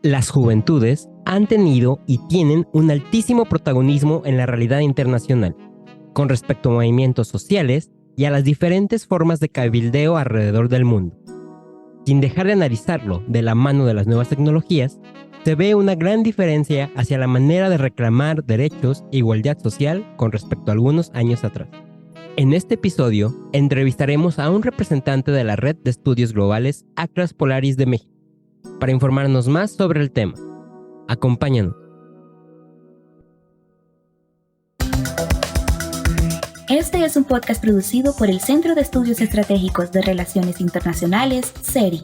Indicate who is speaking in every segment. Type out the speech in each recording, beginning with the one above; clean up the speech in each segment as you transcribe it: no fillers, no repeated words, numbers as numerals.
Speaker 1: Las juventudes han tenido y tienen un altísimo protagonismo en la realidad internacional, con respecto a movimientos sociales y a las diferentes formas de cabildeo alrededor del mundo. Sin dejar de analizarlo de la mano de las nuevas tecnologías, se ve una gran diferencia hacia la manera de reclamar derechos e igualdad social con respecto a algunos años atrás. En este episodio, entrevistaremos a un representante de la Red de Estudios Globales Atlas Polaris de México para informarnos más sobre el tema. Acompáñanos.
Speaker 2: Este es un podcast producido por el Centro de Estudios Estratégicos de Relaciones Internacionales, CERI.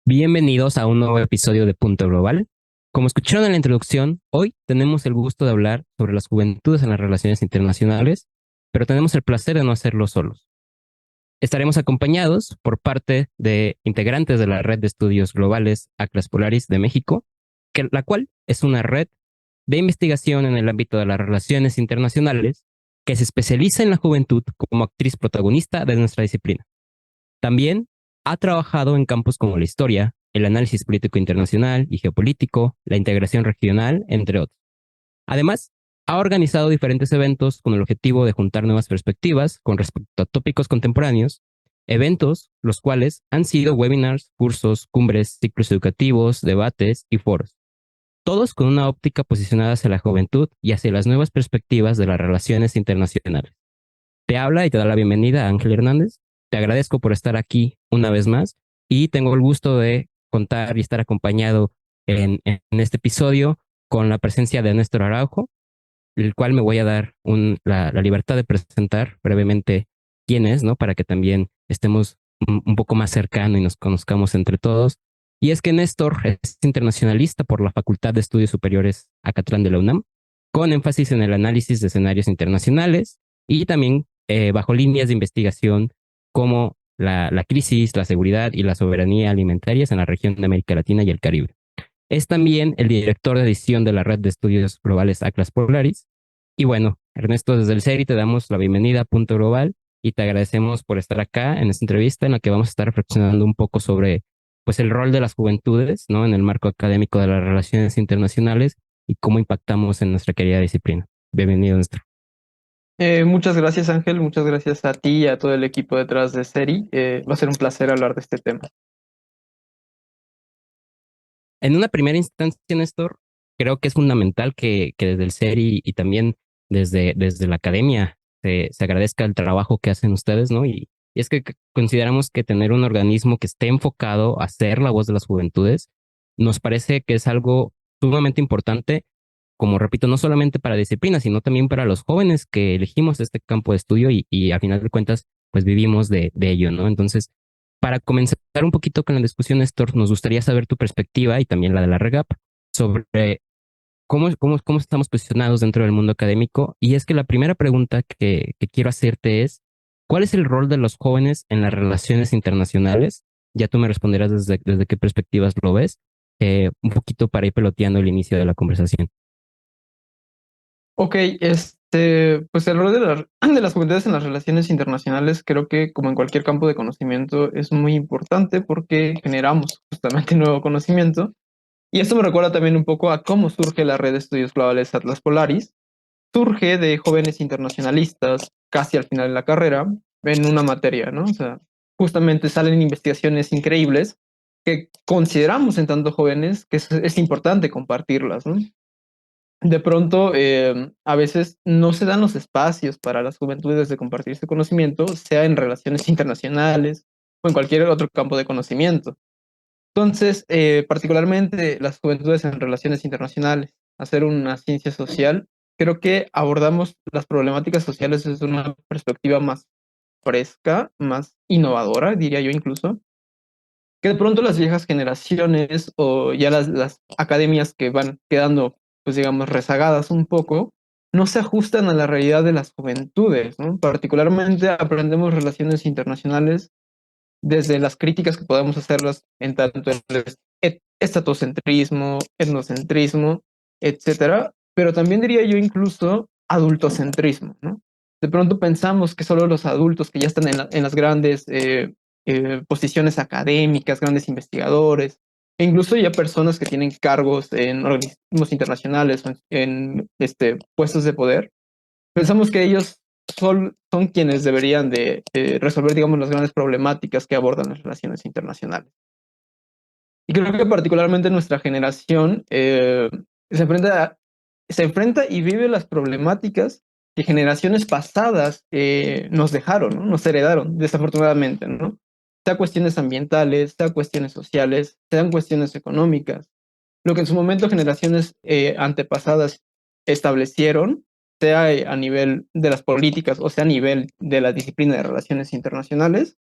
Speaker 1: Bienvenidos a un nuevo episodio de Punto Global. Como escucharon en la introducción, hoy tenemos el gusto de hablar sobre las juventudes en las relaciones internacionales, pero tenemos el placer de no hacerlo solos. Estaremos acompañados por parte de integrantes de la Red de Estudios Globales Atlas Polaris de México, la cual es una red de investigación en el ámbito de las relaciones internacionales que se especializa en la juventud como actriz protagonista de nuestra disciplina. También ha trabajado en campos como la historia, el análisis político internacional y geopolítico, la integración regional, entre otros. Además, ha organizado diferentes eventos con el objetivo de juntar nuevas perspectivas con respecto a tópicos contemporáneos, eventos los cuales han sido webinars, cursos, cumbres, ciclos educativos, debates y foros, todos con una óptica posicionada hacia la juventud y hacia las nuevas perspectivas de las relaciones internacionales. Te habla y te da la bienvenida Ángel Hernández. Te agradezco por estar aquí una vez más y tengo el gusto de contar y estar acompañado en este episodio con la presencia de Néstor Araujo, el cual me voy a dar la libertad de presentar brevemente quién es, ¿no? Para que también estemos un poco más cercano y nos conozcamos entre todos. Y es que Néstor es internacionalista por la Facultad de Estudios Superiores Acatlán de la UNAM, con énfasis en el análisis de escenarios internacionales y también bajo líneas de investigación como la crisis, la seguridad y la soberanía alimentarias en la región de América Latina y el Caribe. Es también el director de edición de la Red de Estudios Globales Atlas Polaris. Y bueno, Ernesto, desde el CERI te damos la bienvenida a Punto Global y te agradecemos por estar acá en esta entrevista en la que vamos a estar reflexionando un poco sobre pues, el rol de las juventudes, ¿no? En el marco académico de las relaciones internacionales y cómo impactamos en nuestra querida disciplina. Bienvenido, Néstor.
Speaker 3: Muchas gracias, Ángel. Muchas gracias a ti y a todo el equipo detrás de CERI. Va a ser un placer hablar de este tema.
Speaker 1: En una primera instancia, Néstor, creo que es fundamental que desde el CERI y también desde la academia se agradezca el trabajo que hacen ustedes, ¿no? Y es que consideramos que tener un organismo que esté enfocado a ser la voz de las juventudes nos parece que es algo sumamente importante, como repito, no solamente para disciplinas, sino también para los jóvenes que elegimos este campo de estudio y a final de cuentas, pues vivimos de ello, ¿no? Entonces, para comenzar un poquito con la discusión, Néstor, nos gustaría saber tu perspectiva y también la de la REGAP sobre cómo estamos posicionados dentro del mundo académico. Y es que la primera pregunta que quiero hacerte es, ¿cuál es el rol de los jóvenes en las relaciones internacionales? Ya tú me responderás desde qué perspectivas lo ves, un poquito para ir peloteando el inicio de la conversación.
Speaker 3: Ok, pues el rol de las juventudes en las relaciones internacionales creo que como en cualquier campo de conocimiento es muy importante porque generamos justamente nuevo conocimiento. Y esto me recuerda también un poco a cómo surge la red de estudios globales Atlas Polaris. Surge de jóvenes internacionalistas casi al final de la carrera en una materia, ¿no? O sea, justamente salen investigaciones increíbles que consideramos en tanto jóvenes que es importante compartirlas, ¿no? De pronto, a veces no se dan los espacios para las juventudes de compartir este conocimiento, sea en relaciones internacionales o en cualquier otro campo de conocimiento. Entonces, particularmente las juventudes en relaciones internacionales, hacer una ciencia social, creo que abordamos las problemáticas sociales desde una perspectiva más fresca, más innovadora, diría yo incluso, que de pronto las viejas generaciones o ya las academias que van quedando, pues digamos, rezagadas un poco, no se ajustan a la realidad de las juventudes, ¿no? Particularmente aprendemos relaciones internacionales desde las críticas que podemos hacerlas en tanto estatocentrismo, etnocentrismo, etcétera, pero también diría yo incluso adultocentrismo, ¿no? De pronto pensamos que solo los adultos que ya están en las grandes posiciones académicas, grandes investigadores, e incluso ya personas que tienen cargos en organismos internacionales o en puestos de poder, pensamos que ellos son quienes deberían de resolver, digamos, las grandes problemáticas que abordan las relaciones internacionales. Y creo que particularmente nuestra generación se enfrenta y vive las problemáticas que generaciones pasadas nos dejaron, ¿no? Nos heredaron, desafortunadamente, ¿no? Sea cuestiones ambientales, sea cuestiones sociales, sean cuestiones económicas. Lo que en su momento generaciones antepasadas establecieron, sea a nivel de las políticas o sea a nivel de la disciplina de relaciones internacionales,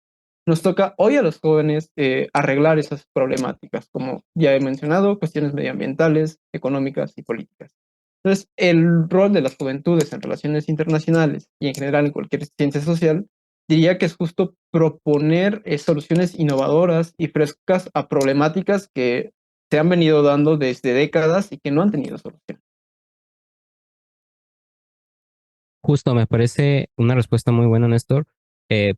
Speaker 3: nos toca hoy a los jóvenes arreglar esas problemáticas, como ya he mencionado, cuestiones medioambientales, económicas y políticas. Entonces, el rol de las juventudes en relaciones internacionales y en general en cualquier ciencia social, diría que es justo proponer soluciones innovadoras y frescas a problemáticas que se han venido dando desde décadas y que no han tenido solución.
Speaker 1: Justo, me parece una respuesta muy buena, Néstor,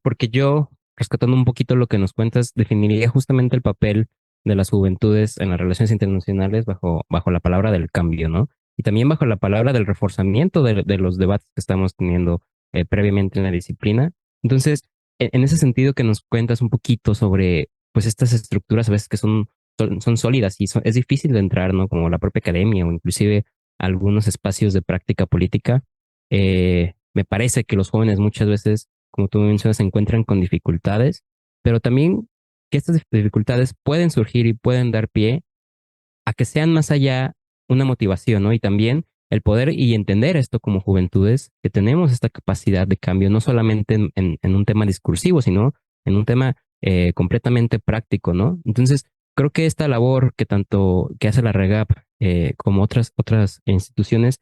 Speaker 1: porque yo, rescatando un poquito lo que nos cuentas, definiría justamente el papel de las juventudes en las relaciones internacionales bajo la palabra del cambio, ¿no? Y también bajo la palabra del reforzamiento de los debates que estamos teniendo previamente en la disciplina. Entonces, en ese sentido que nos cuentas un poquito sobre, pues, estas estructuras a veces que son sólidas y es difícil de entrar, ¿no? Como la propia academia o inclusive algunos espacios de práctica política. Me parece que los jóvenes muchas veces, como tú mencionas, se encuentran con dificultades, pero también que estas dificultades pueden surgir y pueden dar pie a que sean más allá una motivación, ¿no? Y también el poder y entender esto como juventudes, que tenemos esta capacidad de cambio, no solamente en un tema discursivo, sino en un tema completamente práctico, ¿no? Entonces, creo que esta labor que tanto que hace la REGAP como otras instituciones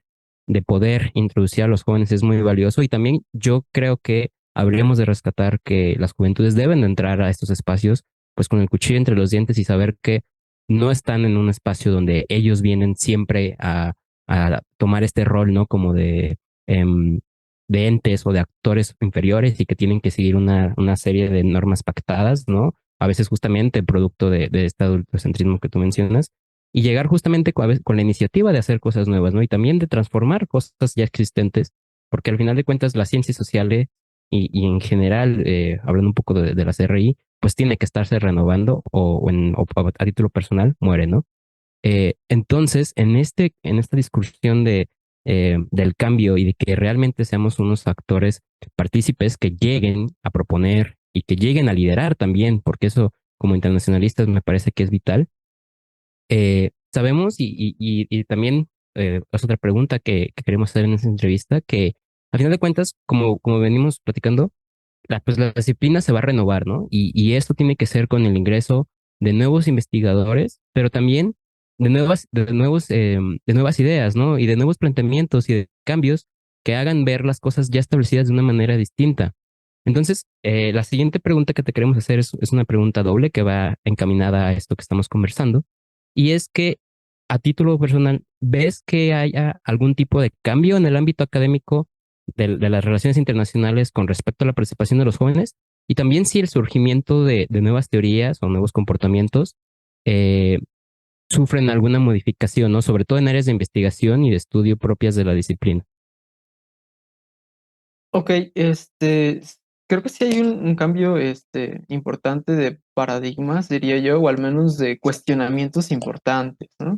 Speaker 1: de poder introducir a los jóvenes es muy valioso y también yo creo que habríamos de rescatar que las juventudes deben de entrar a estos espacios pues con el cuchillo entre los dientes y saber que no están en un espacio donde ellos vienen siempre a tomar este rol, ¿no? Como de entes o de actores inferiores y que tienen que seguir una serie de normas pactadas, ¿no? A veces justamente producto de este adultocentrismo que tú mencionas y llegar justamente con la iniciativa de hacer cosas nuevas, ¿no? Y también de transformar cosas ya existentes, porque al final de cuentas las ciencias sociales y en general, hablando un poco de la CRI, pues tiene que estarse renovando o a título personal muere, ¿no? Entonces, en esta discusión del cambio y de que realmente seamos unos actores partícipes que lleguen a proponer y que lleguen a liderar también, porque eso como internacionalistas me parece que es vital. Sabemos y también es otra pregunta que queremos hacer en esta entrevista, que al final de cuentas, como venimos platicando, pues la disciplina se va a renovar, ¿no? Y esto tiene que ser con el ingreso de nuevos investigadores, pero también de nuevas ideas, ¿no? Y de nuevos planteamientos y de cambios que hagan ver las cosas ya establecidas de una manera distinta. Entonces, la siguiente pregunta que te queremos hacer es una pregunta doble que va encaminada a esto que estamos conversando, y es que a título personal, ¿ves que haya algún tipo de cambio en el ámbito académico de las relaciones internacionales con respecto a la participación de los jóvenes? Y también si el surgimiento de nuevas teorías o nuevos comportamientos eh, sufren alguna modificación, ¿no? Sobre todo en áreas de investigación y de estudio propias de la disciplina.
Speaker 3: Ok, creo que sí hay un cambio importante de paradigmas, diría yo, o al menos de cuestionamientos importantes, ¿no?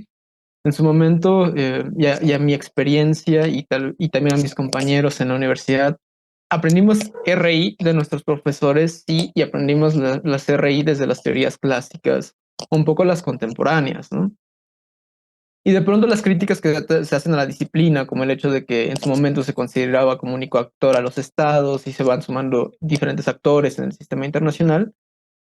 Speaker 3: En su momento, y a mi experiencia y también a mis compañeros en la universidad, aprendimos RI de nuestros profesores, sí, y aprendimos las RI desde las teorías clásicas, un poco las contemporáneas, ¿no? Y de pronto las críticas que se hacen a la disciplina, como el hecho de que en su momento se consideraba como único actor a los estados y se van sumando diferentes actores en el sistema internacional,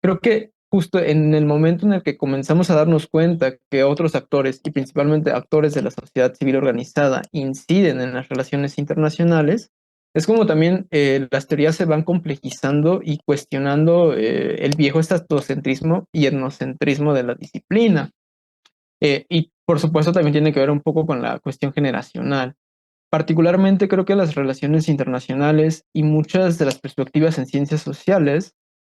Speaker 3: creo que justo en el momento en el que comenzamos a darnos cuenta que otros actores, y principalmente actores de la sociedad civil organizada, inciden en las relaciones internacionales, es como también las teorías se van complejizando y cuestionando el viejo estatocentrismo y etnocentrismo de la disciplina. Y por supuesto también tiene que ver un poco con la cuestión generacional. Particularmente creo que las relaciones internacionales y muchas de las perspectivas en ciencias sociales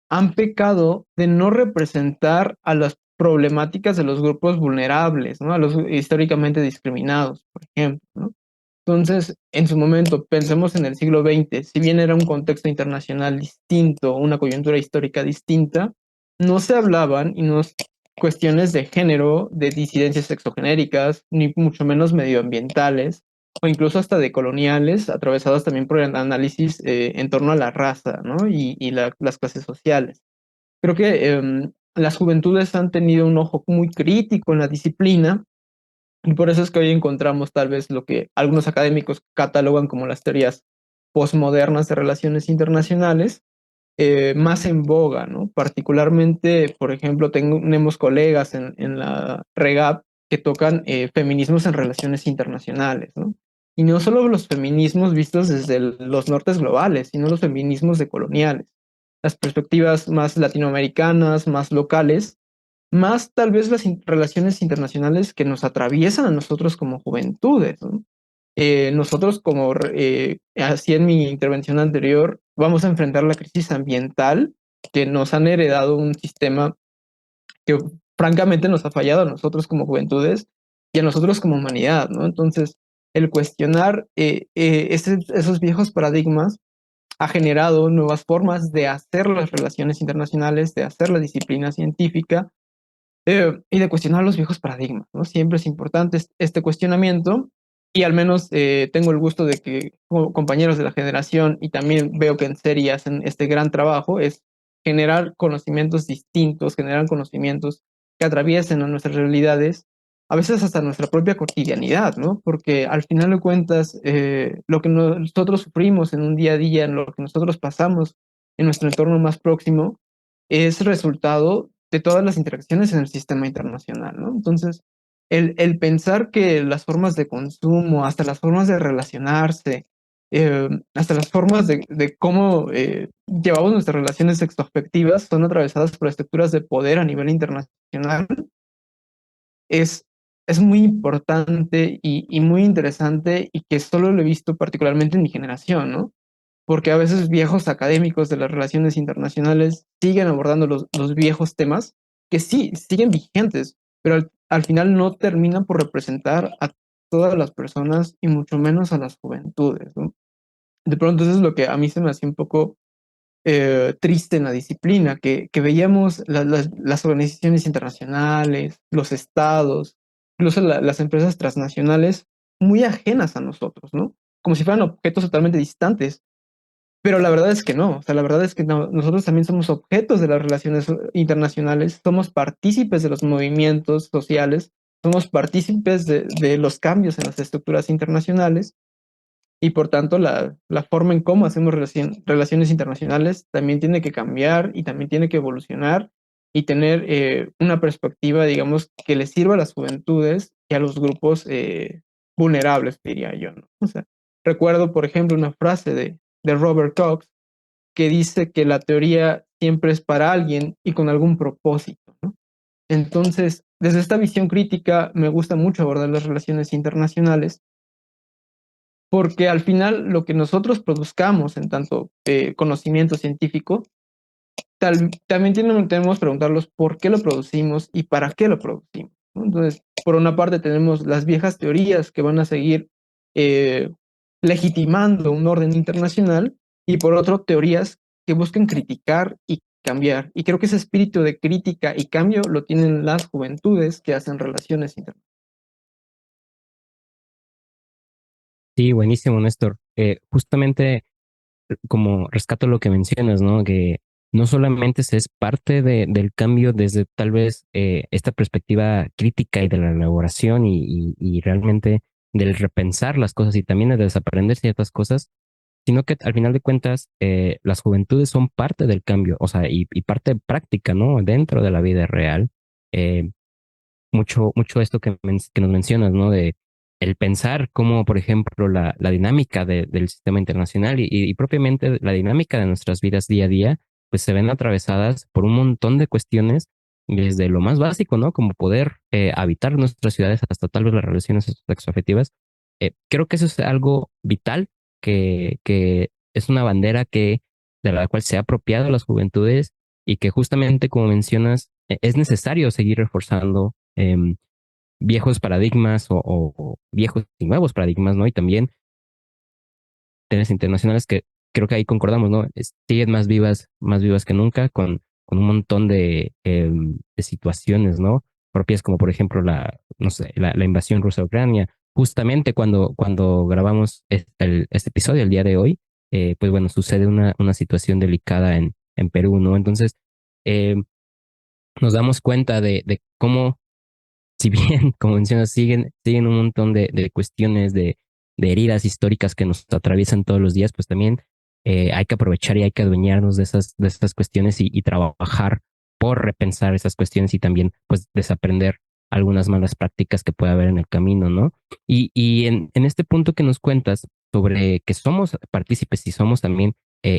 Speaker 3: han pecado de no representar a las problemáticas de los grupos vulnerables, ¿no? A los históricamente discriminados, por ejemplo, ¿no? Entonces, en su momento, pensemos en el siglo XX, si bien era un contexto internacional distinto, una coyuntura histórica distinta, no se hablaban y no cuestiones de género, de disidencias sexogenéricas, ni mucho menos medioambientales, o incluso hasta de coloniales, atravesadas también por el análisis en torno a la raza, ¿no? Y las clases sociales. Creo que las juventudes han tenido un ojo muy crítico en la disciplina y por eso es que hoy encontramos tal vez lo que algunos académicos catalogan como las teorías postmodernas de relaciones internacionales, más en boga, ¿no? Particularmente, por ejemplo, tenemos colegas en la REGAP que tocan feminismos en relaciones internacionales, ¿no? Y no solo los feminismos vistos desde los nortes globales, sino los feminismos decoloniales, las perspectivas más latinoamericanas, más locales, más tal vez las relaciones internacionales que nos atraviesan a nosotros como juventudes, ¿no? Nosotros, como así en mi intervención anterior, vamos a enfrentar la crisis ambiental que nos han heredado un sistema que francamente nos ha fallado a nosotros como juventudes y a nosotros como humanidad, ¿no? Entonces, el cuestionar esos viejos paradigmas ha generado nuevas formas de hacer las relaciones internacionales, de hacer la disciplina científica y de cuestionar los viejos paradigmas, ¿no? Siempre es importante este cuestionamiento y al menos tengo el gusto de que compañeros de la generación y también veo que en serie hacen este gran trabajo, es generar conocimientos distintos, generar conocimientos que atraviesen a nuestras realidades, a veces hasta nuestra propia cotidianidad, ¿no? Porque al final de cuentas, lo que nosotros sufrimos en un día a día, en lo que nosotros pasamos en nuestro entorno más próximo, es resultado de todas las interacciones en el sistema internacional, ¿no? Entonces, el pensar que las formas de consumo, hasta las formas de relacionarse, hasta las formas de cómo llevamos nuestras relaciones sexoafectivas son atravesadas por estructuras de poder a nivel internacional, es, es muy importante y muy interesante y que solo lo he visto particularmente en mi generación, ¿no? Porque a veces viejos académicos de las relaciones internacionales siguen abordando los viejos temas que sí, siguen vigentes, pero al final no terminan por representar a todas las personas y mucho menos a las juventudes, ¿no? De pronto eso es lo que a mí se me hacía un poco triste en la disciplina, que veíamos las organizaciones internacionales, los estados, incluso las empresas transnacionales muy ajenas a nosotros, ¿no? Como si fueran objetos totalmente distantes, pero la verdad es que no, o sea, la verdad es que nosotros también somos objetos de las relaciones internacionales, somos partícipes de los movimientos sociales, somos partícipes de los cambios en las estructuras internacionales y por tanto la forma en cómo hacemos relaciones internacionales también tiene que cambiar y también tiene que evolucionar y tener una perspectiva, digamos, que le sirva a las juventudes y a los grupos vulnerables, diría yo, ¿no? O sea, recuerdo, por ejemplo, una frase de Robert Cox que dice que la teoría siempre es para alguien y con algún propósito, ¿no? Entonces, desde esta visión crítica, me gusta mucho abordar las relaciones internacionales porque al final lo que nosotros produzcamos en tanto conocimiento científico, también tenemos que preguntarlos por qué lo producimos y para qué lo producimos, ¿no? Entonces, por una parte tenemos las viejas teorías que van a seguir eh, legitimando un orden internacional y por otro teorías que buscan criticar y cambiar. Y creo que ese espíritu de crítica y cambio lo tienen las juventudes que hacen relaciones internacionales.
Speaker 1: Sí, buenísimo, Néstor. Justamente como rescato lo que mencionas, ¿no? Que no solamente se es parte del cambio desde tal vez esta perspectiva crítica y de la elaboración y realmente del repensar las cosas y también de desaprender ciertas cosas, sino que al final de cuentas las juventudes son parte del cambio, o sea, y parte práctica, ¿no? Dentro de la vida real. Eh, mucho esto que nos mencionas, ¿no? De el pensar cómo, por ejemplo, la dinámica del sistema internacional y propiamente la dinámica de nuestras vidas día a día, pues se ven atravesadas por un montón de cuestiones desde lo más básico, ¿no? Como poder habitar nuestras ciudades hasta tal vez las relaciones sexoafectivas. Creo que eso es algo vital, que es una bandera de la cual se ha apropiado las juventudes y que justamente, como mencionas, es necesario seguir reforzando viejos paradigmas o viejos y nuevos paradigmas, ¿no? Y también temas internacionales que creo que ahí concordamos, ¿no? Siguen más vivas que nunca con un montón de situaciones, ¿no? Propias como por ejemplo no sé, la invasión rusa a Ucrania. Justamente cuando grabamos este episodio el día de hoy, pues bueno, sucede una situación delicada en Perú, ¿no? Entonces, eh, nos damos cuenta de cómo, si bien, como mencionas, siguen un montón de cuestiones, de heridas históricas que nos atraviesan todos los días, pues también hay que aprovechar y hay que adueñarnos de esas cuestiones y trabajar por repensar esas cuestiones y también pues desaprender algunas malas prácticas que puede haber en el camino, ¿no? Y en este punto que nos cuentas sobre que somos partícipes y somos también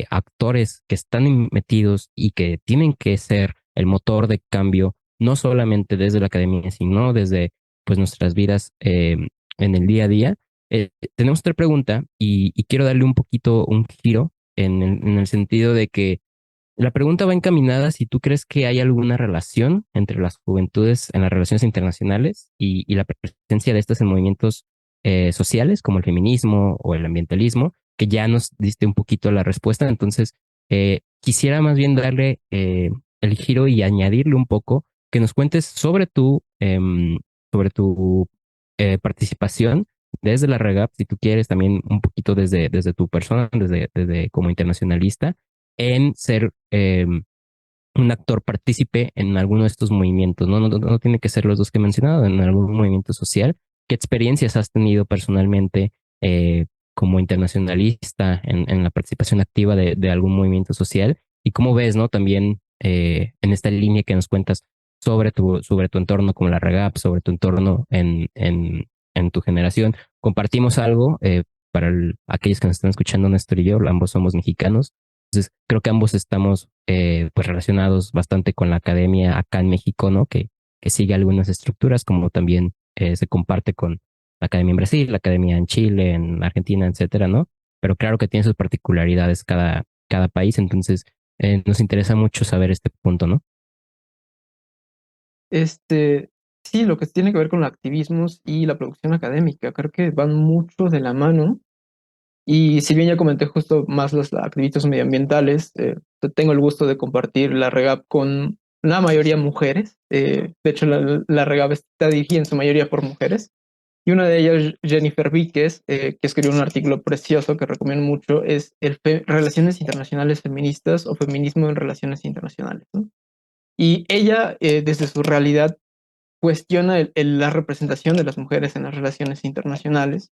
Speaker 1: actores que están metidos y que tienen que ser el motor de cambio no solamente desde la academia, sino desde pues nuestras vidas en el día a día. Tenemos otra pregunta y quiero darle un poquito un giro en el sentido de que la pregunta va encaminada si tú crees que hay alguna relación entre las juventudes en las relaciones internacionales y la presencia de estas en movimientos sociales como el feminismo o el ambientalismo, que ya nos diste un poquito la respuesta. Entonces, quisiera más bien darle el giro y añadirle un poco, que nos cuentes sobre tu participación desde la REGAP, si tú quieres, también un poquito desde tu persona, desde como internacionalista en ser un actor partícipe en alguno de estos movimientos, ¿no? No tiene que ser los dos que he mencionado, en algún movimiento social. ¿Qué experiencias has tenido personalmente como internacionalista en la participación activa de algún movimiento social? ¿Y cómo ves, ¿no? También en esta línea que nos cuentas sobre tu entorno como la REGAP, sobre tu entorno en tu generación. Compartimos algo para aquellos que nos están escuchando, Néstor y yo, ambos somos mexicanos. Entonces, creo que ambos estamos pues relacionados bastante con la academia acá en México, ¿no? Que sigue algunas estructuras, como también se comparte con la academia en Brasil, la academia en Chile, en Argentina, etcétera, ¿no? Pero claro que tiene sus particularidades cada país, entonces nos interesa mucho saber este punto, ¿no?
Speaker 3: Este, sí, lo que tiene que ver con los activismos y la producción académica, creo que van mucho de la mano. Y si bien ya comenté justo más los activistas medioambientales, tengo el gusto de compartir la REGAP con la mayoría mujeres. De hecho, la REGAP está dirigida en su mayoría por mujeres. Y una de ellas, Jennifer Víquez, que escribió un artículo precioso que recomiendo mucho, es Relaciones Internacionales Feministas o Feminismo en Relaciones Internacionales, ¿no? Y ella, desde su realidad, cuestiona la representación de las mujeres en las relaciones internacionales.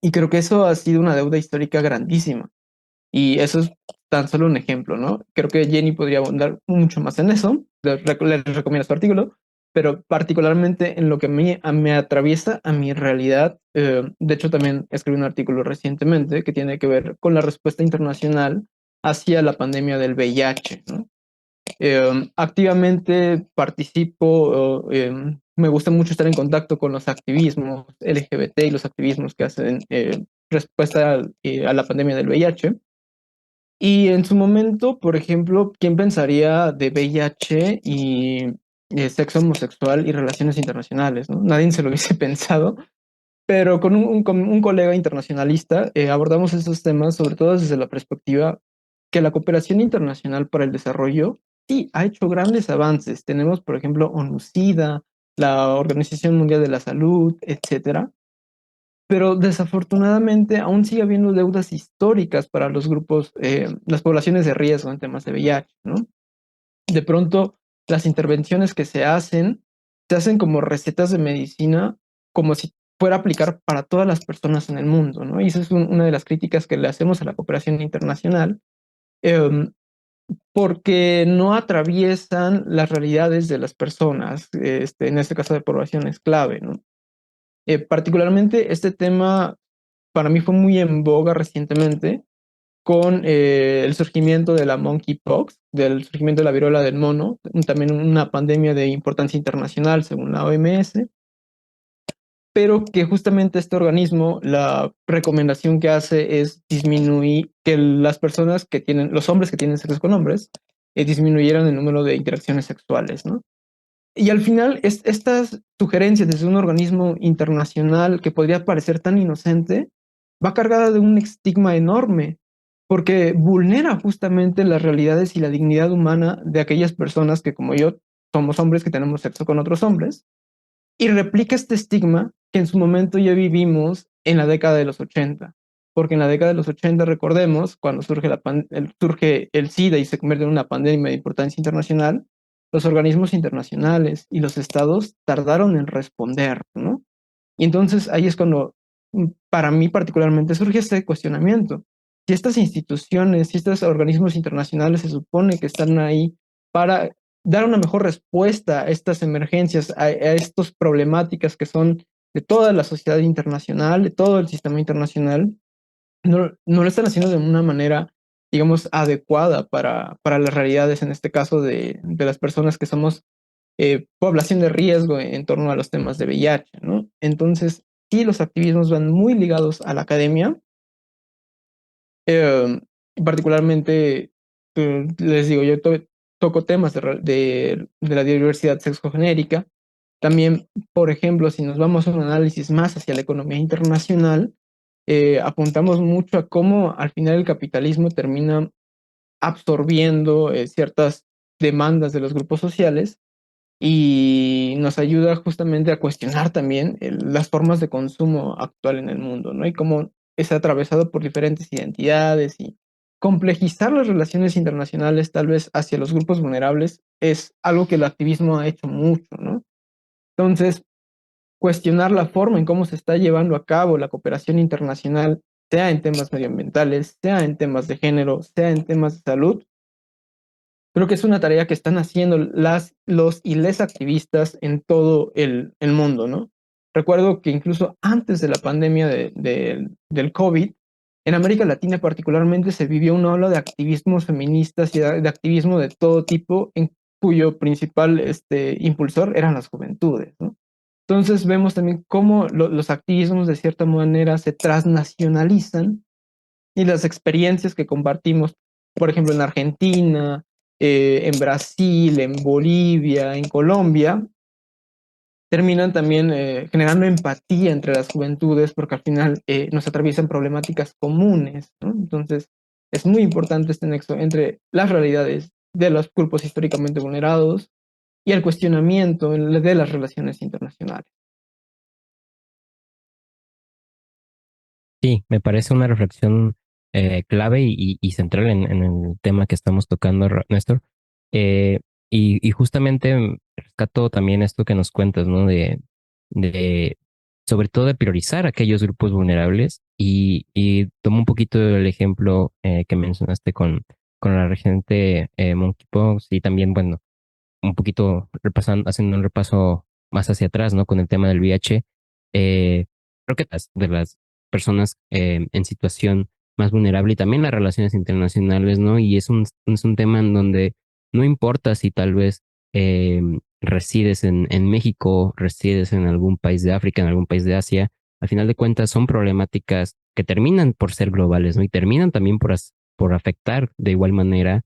Speaker 3: Y creo que eso ha sido una deuda histórica grandísima. Y eso es tan solo un ejemplo, ¿no? Creo que Jenny podría abundar mucho más en eso. Les recomiendo su artículo, pero particularmente en lo que me atraviesa a mi realidad. De hecho, también escribí un artículo recientemente que tiene que ver con la respuesta internacional hacia la pandemia del VIH, ¿no? Activamente participo, me gusta mucho estar en contacto con los activismos LGBT y los activismos que hacen respuesta a la pandemia del VIH. Y en su momento, por ejemplo, ¿quién pensaría de VIH y sexo homosexual y relaciones internacionales, ¿no? Nadie se lo hubiese pensado, pero con un colega internacionalista abordamos esos temas, sobre todo desde la perspectiva que la cooperación internacional para el desarrollo sí ha hecho grandes avances. Tenemos, por ejemplo, ONU-SIDA, la Organización Mundial de la Salud, etcétera. Pero desafortunadamente aún sigue habiendo deudas históricas para los grupos, las poblaciones de riesgo en temas de VIH, ¿no? De pronto, las intervenciones que se hacen como recetas de medicina, como si fuera a aplicar para todas las personas en el mundo, ¿no? Y esa es una de las críticas que le hacemos a la cooperación internacional, eh, porque no atraviesan las realidades de las personas, en este caso de poblaciones clave, ¿no? Particularmente este tema para mí fue muy en boga recientemente con el surgimiento de la monkeypox, del surgimiento de la viruela del mono, también una pandemia de importancia internacional según la OMS, pero que justamente este organismo, la recomendación que hace es disminuir, que las personas que tienen, los hombres que tienen sexo con hombres, disminuyeran el número de interacciones sexuales, ¿no? Y al final, estas sugerencias desde un organismo internacional que podría parecer tan inocente, va cargada de un estigma enorme, porque vulnera justamente las realidades y la dignidad humana de aquellas personas que, como yo, somos hombres que tenemos sexo con otros hombres, y replica este estigma que en su momento ya vivimos en la década de los 80, porque en la década de los 80, recordemos, cuando surge el SIDA y se convierte en una pandemia de importancia internacional, los organismos internacionales y los estados tardaron en responder, ¿no? Y entonces ahí es cuando, para mí particularmente, surge este cuestionamiento. Si estas instituciones, si estos organismos internacionales se supone que están ahí para dar una mejor respuesta a estas emergencias, a estas problemáticas que son de toda la sociedad internacional, de todo el sistema internacional, no lo están haciendo de una manera, digamos, adecuada para las realidades, en este caso, de las personas que somos población de riesgo en torno a los temas de VIH, ¿no? Entonces, sí, los activismos van muy ligados a la academia, eh, particularmente, les digo, yo toco temas de la diversidad sexogenérica. También, por ejemplo, si nos vamos a un análisis más hacia la economía internacional, apuntamos mucho a cómo al final el capitalismo termina absorbiendo ciertas demandas de los grupos sociales y nos ayuda justamente a cuestionar también las formas de consumo actual en el mundo, ¿no? Y cómo es atravesado por diferentes identidades y complejizar las relaciones internacionales tal vez hacia los grupos vulnerables es algo que el activismo ha hecho mucho, ¿no? Entonces, cuestionar la forma en cómo se está llevando a cabo la cooperación internacional, sea en temas medioambientales, sea en temas de género, sea en temas de salud, creo que es una tarea que están haciendo los y les activistas en todo el mundo, ¿no? Recuerdo que incluso antes de la pandemia del COVID, en América Latina particularmente se vivió una ola de activismos feministas y de activismo de todo tipo, en cuyo principal impulsor eran las juventudes, ¿no? Entonces vemos también cómo los activismos de cierta manera se transnacionalizan y las experiencias que compartimos, por ejemplo, en Argentina, en Brasil, en Bolivia, en Colombia, terminan también generando empatía entre las juventudes porque al final nos atraviesan problemáticas comunes, ¿no? Entonces, es muy importante este nexo entre las realidades de los grupos históricamente vulnerados y el cuestionamiento de las relaciones internacionales.
Speaker 1: Sí, me parece una reflexión clave y central en el tema que estamos tocando, Néstor. Eh, y justamente rescato también esto que nos cuentas, ¿no? De sobre todo de priorizar aquellos grupos vulnerables y tomo un poquito el ejemplo que mencionaste con la reciente monkeypox y también, bueno, un poquito repasando, haciendo un repaso más hacia atrás, ¿no? Con el tema del VIH, creo que de las personas en situación más vulnerable y también las relaciones internacionales, ¿no? Y es un tema en donde no importa si tal vez resides en México, resides en algún país de África, en algún país de Asia, al final de cuentas son problemáticas que terminan por ser globales, ¿no? Y terminan también por afectar de igual manera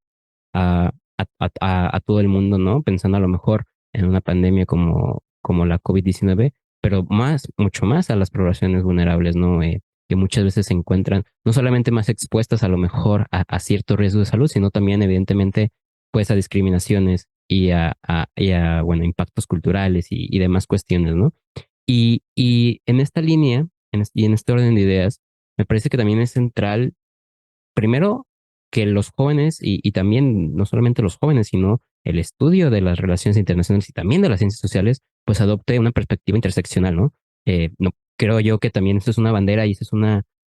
Speaker 1: a, a todo el mundo, ¿no? Pensando a lo mejor en una pandemia como la COVID-19, pero mucho más a las poblaciones vulnerables, ¿no? Que muchas veces se encuentran no solamente más expuestas a lo mejor a cierto riesgo de salud, sino también evidentemente pues a discriminaciones bueno, impactos culturales y demás cuestiones, ¿no? Y en esta línea, y en este orden de ideas, me parece que también es central primero, que los jóvenes, y también no solamente los jóvenes, sino el estudio de las relaciones internacionales y también de las ciencias sociales, pues adopte una perspectiva interseccional, ¿no? No creo yo que también esto es una bandera y esto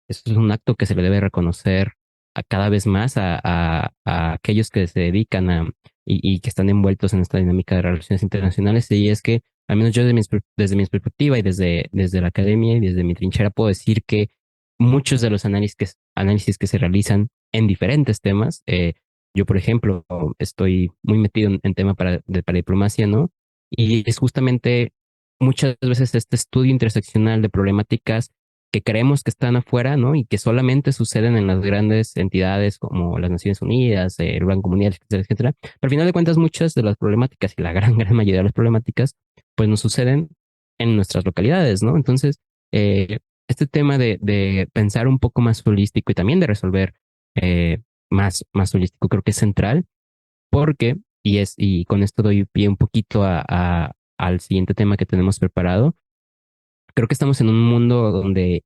Speaker 1: es un acto que se le debe reconocer a cada vez más a aquellos que se dedican y que están envueltos en esta dinámica de relaciones internacionales. Y es que, al menos yo desde mi perspectiva y desde la academia y desde mi trinchera, puedo decir que muchos de los análisis que se realizan en diferentes temas. Yo, por ejemplo, estoy muy metido en tema para diplomacia, ¿no? Y es justamente muchas veces este estudio interseccional de problemáticas que creemos que están afuera, ¿no? Y que solamente suceden en las grandes entidades como las Naciones Unidas, el Banco Mundial, etcétera, etcétera. Pero al final de cuentas, muchas de las problemáticas y la gran mayoría de las problemáticas, pues nos suceden en nuestras localidades, ¿no? Entonces, este tema de pensar un poco más holístico y también de resolver más holístico, creo que es central porque, y con esto doy pie un poquito al siguiente tema que tenemos preparado, creo que estamos en un mundo donde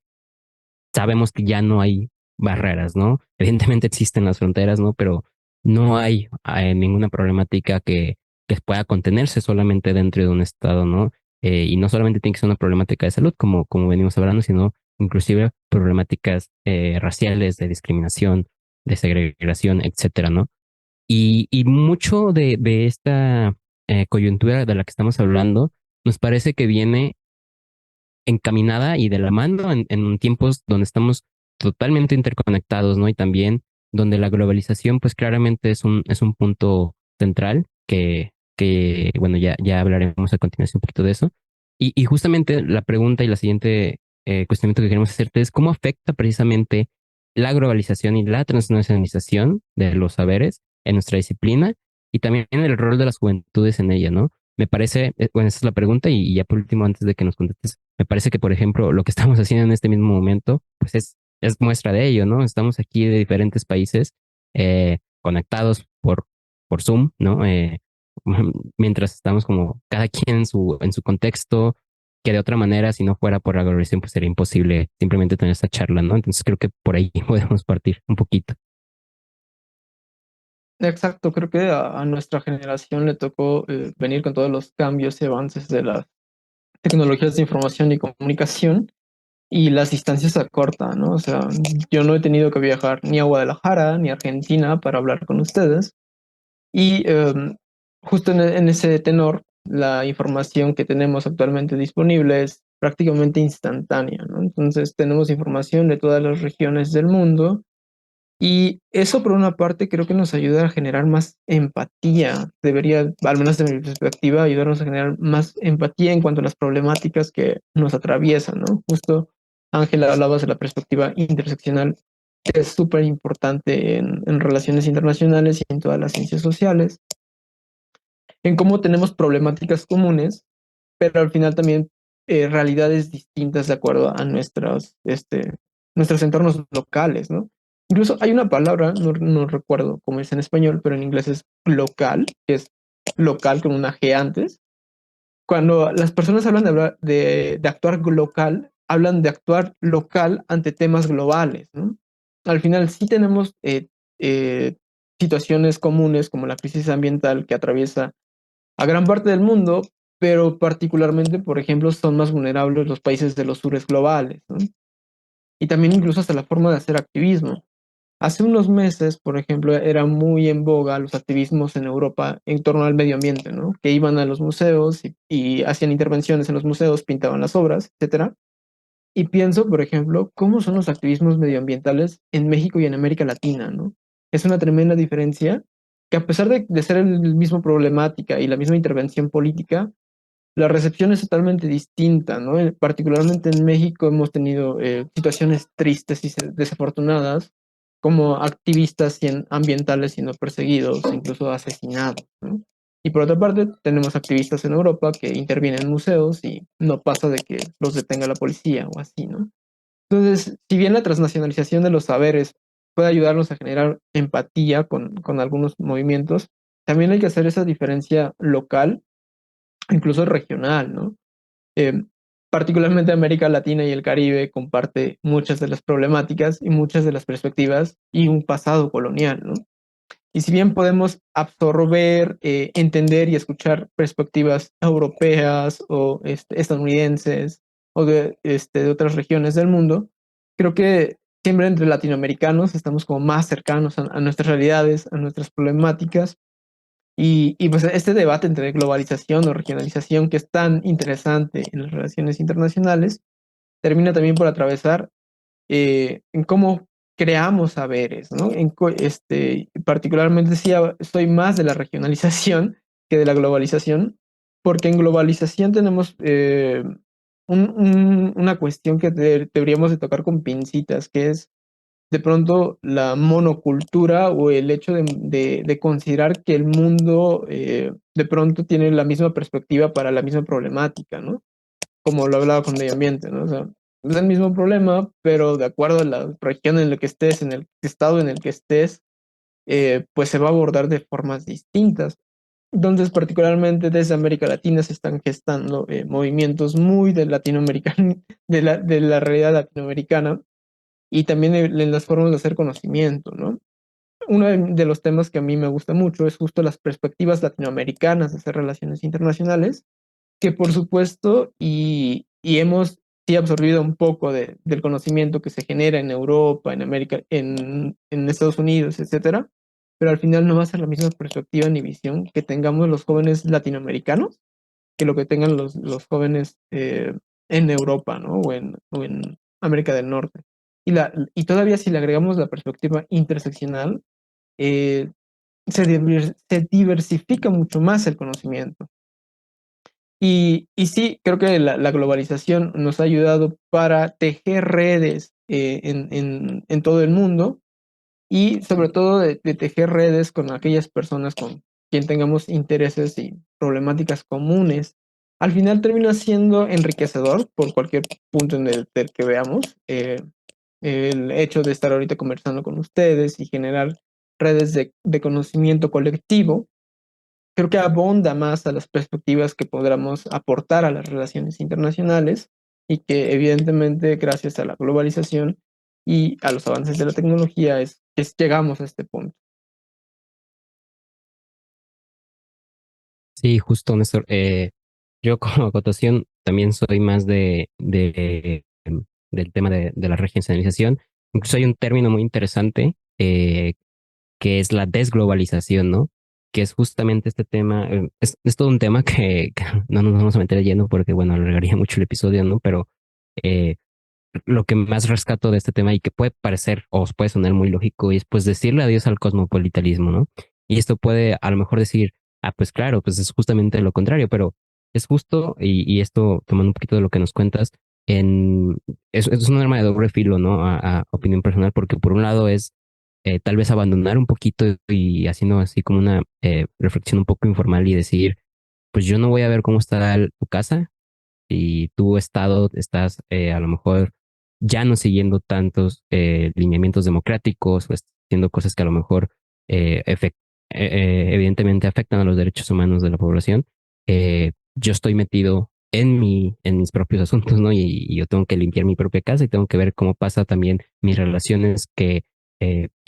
Speaker 1: sabemos que ya no hay barreras, ¿no? Evidentemente existen las fronteras, ¿no? Pero no hay ninguna problemática que pueda contenerse solamente dentro de un estado, ¿no? Y no solamente tiene que ser una problemática de salud, como venimos hablando, sino inclusive problemáticas raciales, de discriminación, de segregación, etcétera, ¿no? Y mucho de esta coyuntura de la que estamos hablando nos parece que viene encaminada y de la mano en tiempos donde estamos totalmente interconectados, ¿no? Y también donde la globalización, pues claramente es un punto central bueno, ya hablaremos a continuación un poquito de eso. Y justamente la pregunta y la siguiente cuestionamiento que queremos hacerte es cómo afecta precisamente la globalización y la transnacionalización de los saberes en nuestra disciplina y también el rol de las juventudes en ella, ¿no? Me parece, bueno, esa es la pregunta y ya por último, antes de que nos contestes, me parece que, por ejemplo, lo que estamos haciendo en este mismo momento, pues es muestra de ello, ¿no? Estamos aquí de diferentes países conectados por Zoom, ¿no? Mientras estamos como cada quien en su contexto, que de otra manera, si no fuera por la globalización, pues sería imposible simplemente tener esta charla, ¿no? Entonces creo que por ahí podemos partir un poquito.
Speaker 3: Exacto, creo que a nuestra generación le tocó venir con todos los cambios y avances de las tecnologías de información y comunicación y las distancias se acortan, ¿no? O sea, yo no he tenido que viajar ni a Guadalajara ni a Argentina para hablar con ustedes y justo en ese tenor, la información que tenemos actualmente disponible es prácticamente instantánea, ¿no? Entonces tenemos información de todas las regiones del mundo y eso por una parte creo que nos ayuda a generar más empatía. Debería, al menos de mi perspectiva, ayudarnos a generar más empatía en cuanto a las problemáticas que nos atraviesan, ¿no? Justo Ángela hablabas de la perspectiva interseccional, que es súper importante en relaciones internacionales y en todas las ciencias sociales, en cómo tenemos problemáticas comunes, pero al final también realidades distintas de acuerdo a nuestros entornos locales, ¿no? Incluso hay una palabra, no recuerdo cómo es en español, pero en inglés es local, que es local con una G antes. Cuando las personas hablan de actuar local, hablan de actuar local ante temas globales, ¿no? Al final sí tenemos eh, situaciones comunes como la crisis ambiental que atraviesa a gran parte del mundo, pero particularmente, por ejemplo, son más vulnerables los países de los sures globales, ¿no? Y también incluso hasta la forma de hacer activismo. Hace unos meses, por ejemplo, era muy en boga los activismos en Europa en torno al medio ambiente, ¿no? Que iban a los museos y hacían intervenciones en los museos, pintaban las obras, etcétera. Y pienso, por ejemplo, cómo son los activismos medioambientales en México y en América Latina, ¿no? Es una tremenda diferencia que a pesar de ser el mismo problemática y la misma intervención política, la recepción es totalmente distinta, ¿no? Particularmente en México hemos tenido situaciones tristes y desafortunadas, como activistas ambientales siendo perseguidos, incluso asesinados, ¿no? Y por otra parte, tenemos activistas en Europa que intervienen en museos y no pasa de que los detenga la policía o así, ¿no? Entonces, si bien la transnacionalización de los saberes puede ayudarnos a generar empatía con algunos movimientos, también hay que hacer esa diferencia local, incluso regional, ¿no? Eh, Particularmente América Latina y el Caribe comparte muchas de las problemáticas y muchas de las perspectivas y un pasado colonial, ¿no? Y si bien podemos absorber, entender y escuchar perspectivas europeas o estadounidenses o de otras regiones del mundo, creo que siempre entre latinoamericanos estamos como más cercanos a nuestras realidades, a nuestras problemáticas y pues este debate entre globalización o regionalización que es tan interesante en las relaciones internacionales termina también por atravesar en cómo, creamos saberes, ¿no? Particularmente sí, estoy más de la regionalización que de la globalización, porque en globalización tenemos una cuestión que deberíamos de tocar con pincitas, que es de pronto la monocultura o el hecho de considerar que el mundo de pronto tiene la misma perspectiva para la misma problemática, ¿no? Como lo hablaba con medio ambiente, ¿no? O sea, es el mismo problema, pero de acuerdo a la región en la que estés, en el estado en el que estés, pues se va a abordar de formas distintas. Entonces, particularmente desde América Latina se están gestando movimientos muy de latinoamericano, de la realidad latinoamericana y también en las formas de hacer conocimiento, ¿no? Uno de los temas que a mí me gusta mucho es justo las perspectivas latinoamericanas de hacer relaciones internacionales, que por supuesto, y hemos sí absorbido un poco del conocimiento que se genera en Europa, en América, en Estados Unidos, etcétera, pero al final no va a ser la misma perspectiva ni visión que tengamos los jóvenes latinoamericanos que lo que tengan los jóvenes en Europa, ¿no? O en América del Norte. Y todavía si le agregamos la perspectiva interseccional, eh, se diversifica mucho más el conocimiento. Y sí, creo que la globalización nos ha ayudado para tejer redes en todo el mundo y sobre todo de tejer redes con aquellas personas con quien tengamos intereses y problemáticas comunes. Al final termina siendo enriquecedor por cualquier punto en del que veamos. El hecho de estar ahorita conversando con ustedes y generar redes de conocimiento colectivo, creo que abonda más a las perspectivas que podamos aportar a las relaciones internacionales y que evidentemente gracias a la globalización y a los avances de la tecnología llegamos a este punto.
Speaker 1: Sí, justo, Néstor. Yo como acotación también soy más del tema de la regionalización. Incluso hay un término muy interesante que es la desglobalización, ¿no? Que es justamente este tema, es todo un tema que no nos vamos a meter de lleno porque, bueno, alargaría mucho el episodio, ¿no? Pero eh, lo que más rescato de este tema y que puede parecer o puede sonar muy lógico es pues decirle adiós al cosmopolitarismo, ¿no? Y esto puede a lo mejor decir, ah, pues claro, pues es justamente lo contrario, pero es justo, y esto tomando un poquito de lo que nos cuentas, es un arma de doble filo, ¿no? A opinión personal, porque por un lado es tal vez abandonar un poquito y haciendo así como una reflexión un poco informal y decir, pues yo no voy a ver cómo está tu casa y tu estado estás a lo mejor ya no siguiendo tantos lineamientos democráticos o haciendo cosas que a lo mejor eh, efec- evidentemente afectan a los derechos humanos de la población. Yo estoy metido en mis propios asuntos, ¿no? Y yo tengo que limpiar mi propia casa y tengo que ver cómo pasa también mis relaciones que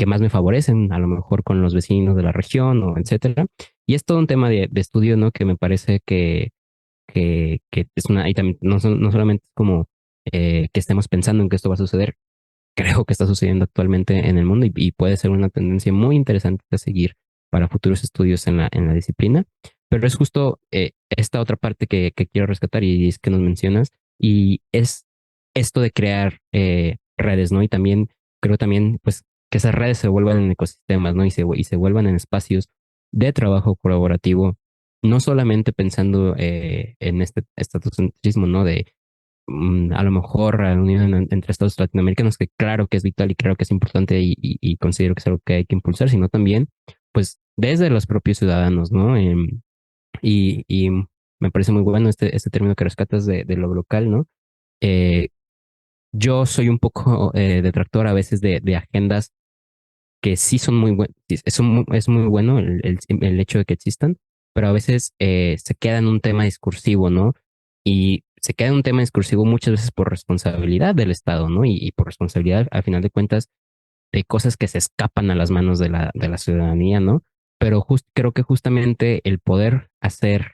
Speaker 1: más me favorecen, a lo mejor con los vecinos de la región o etcétera. Y es todo un tema de estudio, ¿no? Que me parece que es una, y también no solamente es como que estemos pensando en que esto va a suceder, creo que está sucediendo actualmente en el mundo y puede ser una tendencia muy interesante a seguir para futuros estudios en la disciplina. Pero es justo esta otra parte que quiero rescatar y es que nos mencionas, y es esto de crear redes, ¿no? Y también creo también, pues, que esas redes se vuelvan en ecosistemas, ¿no? Y se vuelvan en espacios de trabajo colaborativo, no solamente pensando en este estatocentrismo, ¿no? De a lo mejor la unión entre estados latinoamericanos, que claro que es vital y claro que es importante y considero que es algo que hay que impulsar, sino también, pues, desde los propios ciudadanos, ¿no? Y me parece muy bueno este término que rescatas de lo local, ¿no? Eh, yo soy un poco detractor a veces de agendas que sí son muy buenas, es muy bueno el hecho de que existan, pero a veces se queda en un tema discursivo, ¿no? Y se queda en un tema discursivo muchas veces por responsabilidad del Estado, ¿no? Y por responsabilidad, al final de cuentas, de cosas que se escapan a las manos de la ciudadanía, ¿no? Pero creo que justamente el poder hacer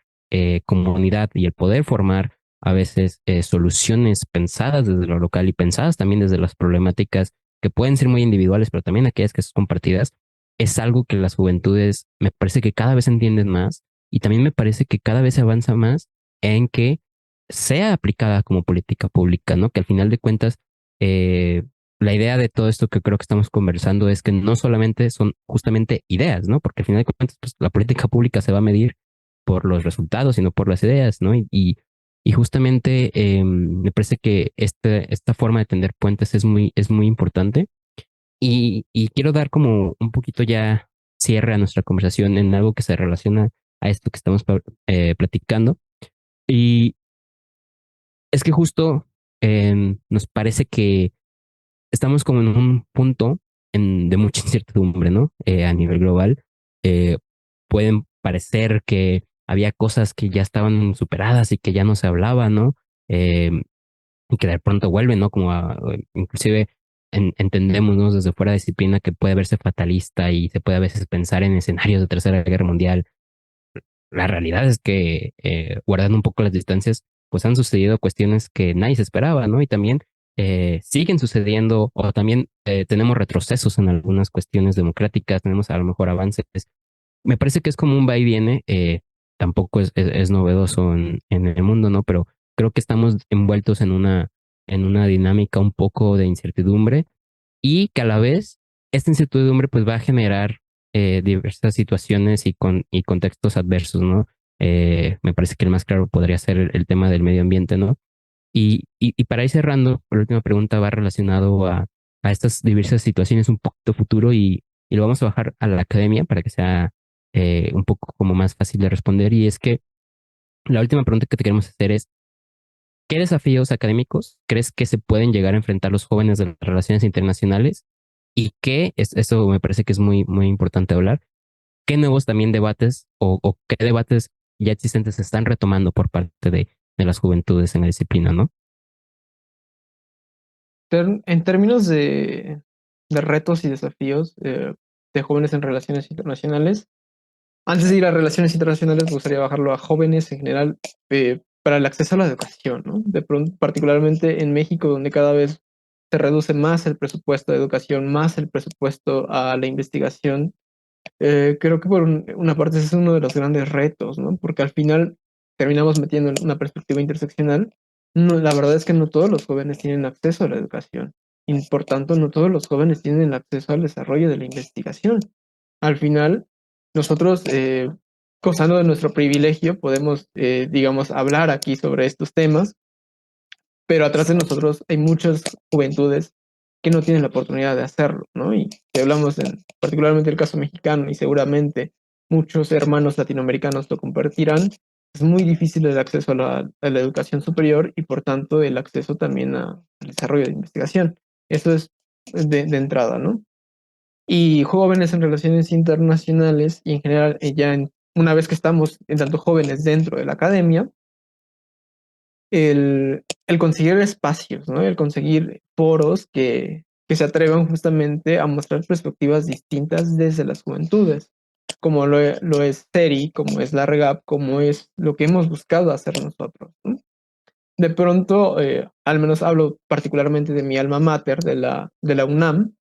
Speaker 1: comunidad y el poder formar a veces soluciones pensadas desde lo local y pensadas también desde las problemáticas que pueden ser muy individuales, pero también aquellas que son compartidas, es algo que las juventudes me parece que cada vez entienden más y también me parece que cada vez se avanza más en que sea aplicada como política pública, ¿no? Que al final de cuentas, la idea de todo esto que creo que estamos conversando es que no solamente son justamente ideas, ¿no? Porque al final de cuentas, pues, la política pública se va a medir por los resultados, sino por las ideas, ¿no? Y justamente me parece que esta forma de tender puentes es muy importante. Y quiero dar como un poquito ya cierre a nuestra conversación en algo que se relaciona a esto que estamos platicando. Y es que justo nos parece que estamos como en un punto de mucha incertidumbre, ¿no? A nivel global. Eh, Pueden parecer que había cosas que ya estaban superadas y que ya no se hablaba, ¿no? Eh, y que de pronto vuelven, ¿no? Inclusive entendemos, ¿no? Desde fuera de disciplina que puede verse fatalista y se puede a veces pensar en escenarios de Tercera Guerra Mundial. La realidad es que, guardando un poco las distancias, pues han sucedido cuestiones que nadie se esperaba, ¿no? Y también siguen sucediendo, o también tenemos retrocesos en algunas cuestiones democráticas, tenemos a lo mejor avances. Me parece que es como un va y viene, tampoco es novedoso en el mundo, ¿no? Pero creo que estamos envueltos en una dinámica un poco de incertidumbre y que a la vez esta incertidumbre pues va a generar diversas situaciones y contextos adversos, ¿no? Me parece que el más claro podría ser el tema del medio ambiente, ¿no? Y para ir cerrando, la última pregunta va relacionado a estas diversas situaciones un poquito futuro y lo vamos a bajar a la academia para que sea un poco como más fácil de responder. Y es que la última pregunta que te queremos hacer es, ¿qué desafíos académicos crees que se pueden llegar a enfrentar los jóvenes de las relaciones internacionales? Y eso me parece que es muy importante hablar, ¿qué nuevos también debates o qué debates ya existentes se están retomando por parte de las juventudes en la disciplina, ¿no?
Speaker 3: En términos de retos y desafíos de jóvenes en relaciones internacionales, antes de ir a relaciones internacionales, me gustaría bajarlo a jóvenes en general para el acceso a la educación, ¿no? De pronto, particularmente en México, donde cada vez se reduce más el presupuesto de educación, más el presupuesto a la investigación. Creo que por una parte ese es uno de los grandes retos, ¿no? Porque al final terminamos metiendo en una perspectiva interseccional. No, la verdad es que no todos los jóvenes tienen acceso a la educación y por tanto no todos los jóvenes tienen acceso al desarrollo de la investigación. Al final, nosotros, gozando de nuestro privilegio, podemos, digamos, hablar aquí sobre estos temas, pero atrás de nosotros hay muchas juventudes que no tienen la oportunidad de hacerlo, ¿no? Y si hablamos particularmente del caso mexicano, y seguramente muchos hermanos latinoamericanos lo compartirán, es muy difícil el acceso a la educación superior y por tanto el acceso también al desarrollo de investigación. Eso es de entrada, ¿no? Y jóvenes en relaciones internacionales y en general, una vez que estamos en tanto jóvenes dentro de la academia, el conseguir espacios, ¿no? El conseguir foros que se atrevan justamente a mostrar perspectivas distintas desde las juventudes, como lo es CERI, como es la REGAP, como es lo que hemos buscado hacer nosotros, ¿no? De pronto, al menos hablo particularmente de mi alma mater, de la UNAM,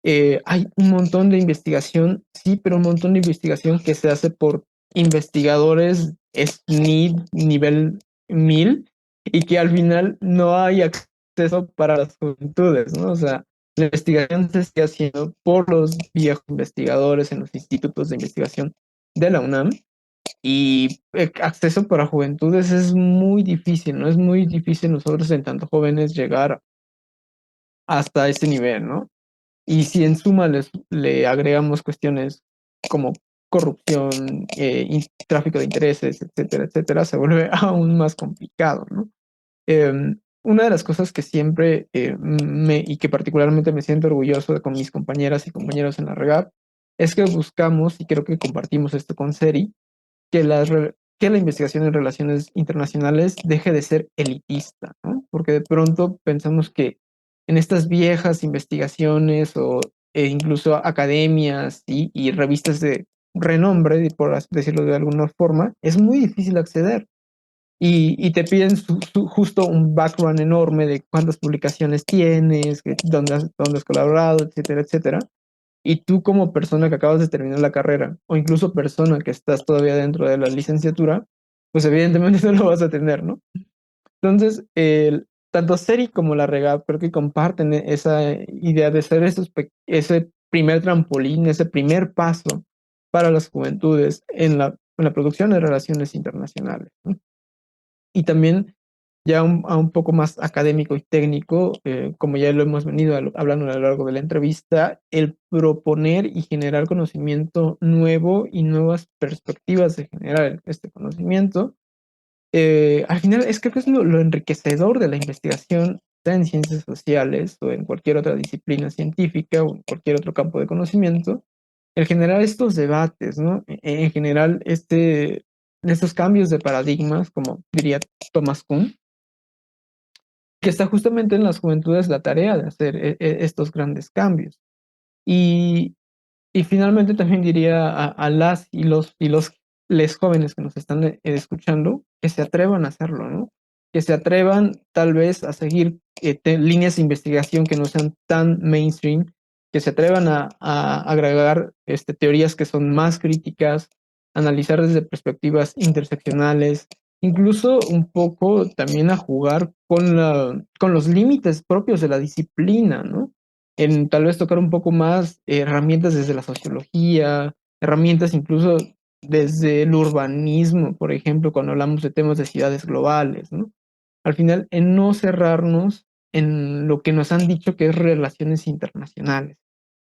Speaker 3: hay un montón de investigación, sí, pero un montón de investigación que se hace por investigadores SNID nivel 1000 y que al final no hay acceso para las juventudes, ¿no? O sea, la investigación se sigue haciendo por los viejos investigadores en los institutos de investigación de la UNAM y acceso para juventudes es muy difícil, ¿no? Es muy difícil nosotros en tanto jóvenes llegar hasta ese nivel, ¿no? Y si en suma le agregamos cuestiones como corrupción, tráfico de intereses, etcétera, etcétera, se vuelve aún más complicado, ¿no? Una de las cosas que siempre y que particularmente me siento orgulloso con mis compañeras y compañeros en la REGAP es que buscamos, y creo que compartimos esto con SERI, que la investigación en relaciones internacionales deje de ser elitista, ¿no? Porque de pronto pensamos que en estas viejas investigaciones e incluso academias y revistas de renombre, por decirlo de alguna forma, es muy difícil acceder. Y te piden justo un background enorme de cuántas publicaciones tienes, dónde has colaborado, etcétera, etcétera. Y tú como persona que acabas de terminar la carrera, o incluso persona que estás todavía dentro de la licenciatura, pues evidentemente no lo vas a tener, ¿no? Entonces, tanto SERI como la REGAP creo que comparten esa idea de ser ese primer trampolín, ese primer paso para las juventudes en la producción de relaciones internacionales, ¿no? Y también ya a un poco más académico y técnico, como ya lo hemos venido hablando a lo largo de la entrevista, el proponer y generar conocimiento nuevo y nuevas perspectivas de generar este conocimiento. Al final creo que es lo enriquecedor de la investigación, sea en ciencias sociales o en cualquier otra disciplina científica o en cualquier otro campo de conocimiento, el generar estos debates, ¿no? En general, estos cambios de paradigmas, como diría Thomas Kuhn, que está justamente en las juventudes la tarea de hacer estos grandes cambios. Y finalmente también diría a las y los les jóvenes que nos están escuchando, que se atrevan a hacerlo, ¿no? Que se atrevan tal vez a seguir líneas de investigación que no sean tan mainstream, que se atrevan a agregar teorías que son más críticas, analizar desde perspectivas interseccionales, incluso un poco también a jugar con los límites propios de la disciplina, ¿no? En tal vez tocar un poco más herramientas desde la sociología, herramientas incluso desde el urbanismo, por ejemplo, cuando hablamos de temas de ciudades globales, ¿no? Al final, en no cerrarnos en lo que nos han dicho que es relaciones internacionales.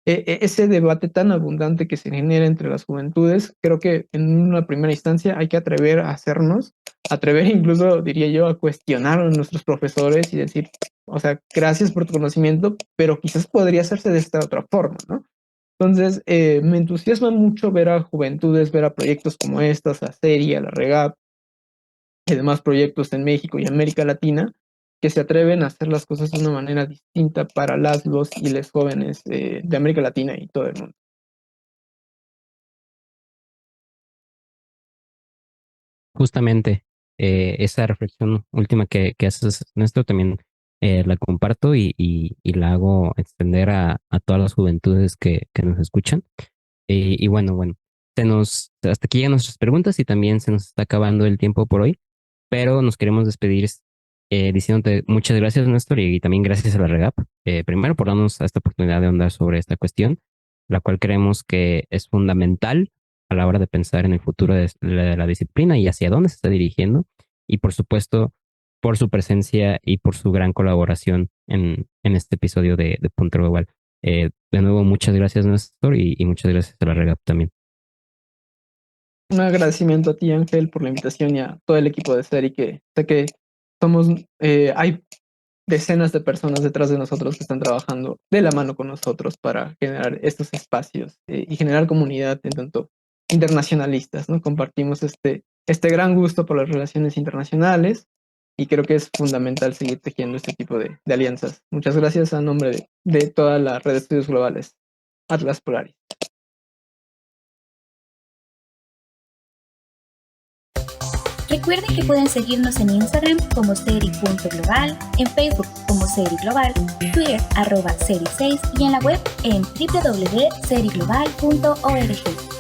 Speaker 3: Ese debate tan abundante que se genera entre las juventudes, creo que en una primera instancia hay que atrever a hacernos, atrever incluso, diría yo, a cuestionar a nuestros profesores y decir, o sea, gracias por tu conocimiento, pero quizás podría hacerse de esta otra forma, ¿no? Entonces, me entusiasma mucho ver a juventudes, ver a proyectos como estos, a SERI, a la REGAP y demás proyectos en México y América Latina, que se atreven a hacer las cosas de una manera distinta para los y les jóvenes de América Latina y todo el mundo.
Speaker 1: Justamente esa reflexión última que haces, Néstor, también la comparto y la hago extender a todas las juventudes que nos escuchan. Y bueno, hasta aquí llegan nuestras preguntas y también se nos está acabando el tiempo por hoy, pero nos queremos despedir diciéndote muchas gracias, Néstor, y también gracias a la REGAP, primero por darnos esta oportunidad de ahondar sobre esta cuestión, la cual creemos que es fundamental a la hora de pensar en el futuro de la disciplina y hacia dónde se está dirigiendo, y por supuesto, por su presencia y por su gran colaboración en este episodio de Punto Global. De nuevo, muchas gracias, Néstor, y muchas gracias a la REGAP también.
Speaker 3: Un agradecimiento a ti, Ángel, por la invitación y a todo el equipo de SERI, que sé que hay decenas de personas detrás de nosotros que están trabajando de la mano con nosotros para generar estos espacios y generar comunidad en tanto internacionalistas, ¿no? Compartimos este gran gusto por las relaciones internacionales y creo que es fundamental seguir tejiendo este tipo de alianzas. Muchas gracias a nombre de toda la red de estudios globales Atlas Polaris.
Speaker 2: Recuerden que pueden seguirnos en Instagram como seri.global, en Facebook como Seri Global, Twitter @seri6 y en la web en www.seriglobal.org.